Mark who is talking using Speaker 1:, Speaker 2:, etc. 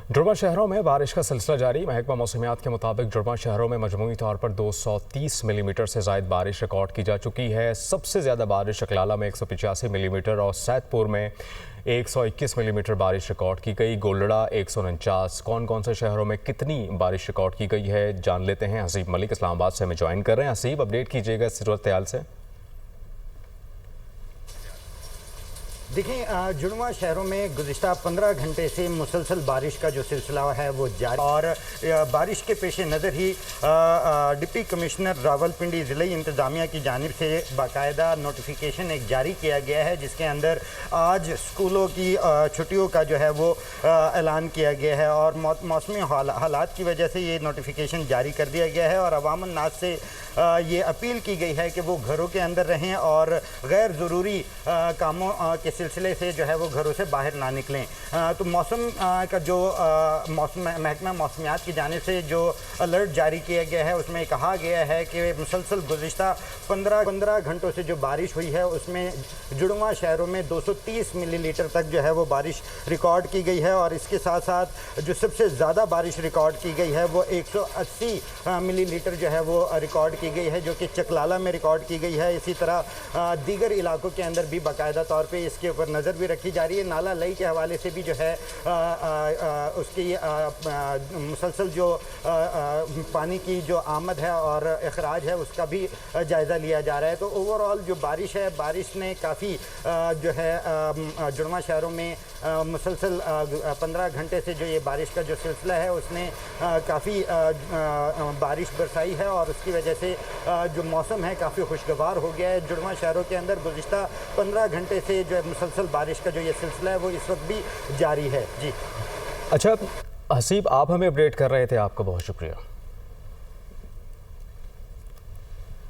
Speaker 1: जुड़वा शहरों में बारिश का सिलसिला जारी। महकमा मौसमियात के मुताबिक जुड़वा शहरों में मजमूई तौर पर 230 मिलीमीटर से ज़ायद बारिश रिकॉर्ड की जा चुकी है। सबसे ज़्यादा बारिश अकलाला में 185 मिलीमीटर और सैदपुर में 121 मिलीमीटर बारिश रिकॉर्ड की गई। गोलड़ा 149। कौन कौन से शहरों में कितनी बारिश रिकॉर्ड की गई है जान लेते हैं। हसीब मलिक इस्लामाबाद से हमें ज्वाइन कर रहे हैं। हसीब, अपडेट कीजिएगा इस सूरत हाल से।
Speaker 2: देखिए, जुड़वा शहरों में गुज़िश्ता 15 घंटे से मुसलसल बारिश का जो सिलसिला है वो जारी, और बारिश के पेश नज़र ही डिप्टी कमिश्नर रावलपिंडी ज़िले इंतज़ामिया की जानिब से बाकायदा नोटिफिकेशन एक जारी किया गया है, जिसके अंदर आज स्कूलों की छुट्टियों का जो है वो ऐलान किया गया है। और मौसमी हालात की वजह से ये नोटिफिकेशन जारी कर दिया गया है और अवाम नास से ये अपील की गई है कि वो घरों के अंदर रहें और गैर ज़रूरी कामों के सिलसिले से जो है वो घरों से बाहर ना निकलें। तो मौसम का जो महकमा मौसमियात की जानिब से जो अलर्ट जारी किया गया है उसमें कहा गया है कि मुसलसल गुज़िश्ता 15 घंटों से जो बारिश हुई है उसमें जुड़वा शहरों में 230 मिलीलीटर तक जो है वो बारिश रिकॉर्ड की गई है। और इसके साथ साथ जो सबसे ज़्यादा बारिश रिकॉर्ड की गई है वो 180 मिलीलीटर जो है वो रिकॉर्ड की गई है, जो कि चकलाला में रिकॉर्ड की गई है। इसी तरह दीगर इलाकों के अंदर भी बाकायदा तौर पे इसके ऊपर नज़र भी रखी जा रही है। नाला लई के हवाले से भी जो है उसकी मुसलसल जो पानी की जो आमद है और अखराज है उसका भी जायज़ा लिया जा रहा है। तो ओवरऑल जो बारिश है, बारिश ने काफ़ी जो है जुड़वा शहरों में मुसलसल 15 घंटे से जो ये बारिश का जो सिलसिला है उसने काफ़ी बारिश बरसाई है और उसकी वजह से जो मौसम है काफ़ी खुशगवार हो गया है। जुड़वा शहरों के अंदर गुज़िश्ता 15 घंटे से जो मुसलसल बारिश का जो ये सिलसिला है वो इस वक्त भी जारी है। जी
Speaker 1: अच्छा हसीब, आप हमें अपडेट कर रहे थे, आपका बहुत शुक्रिया।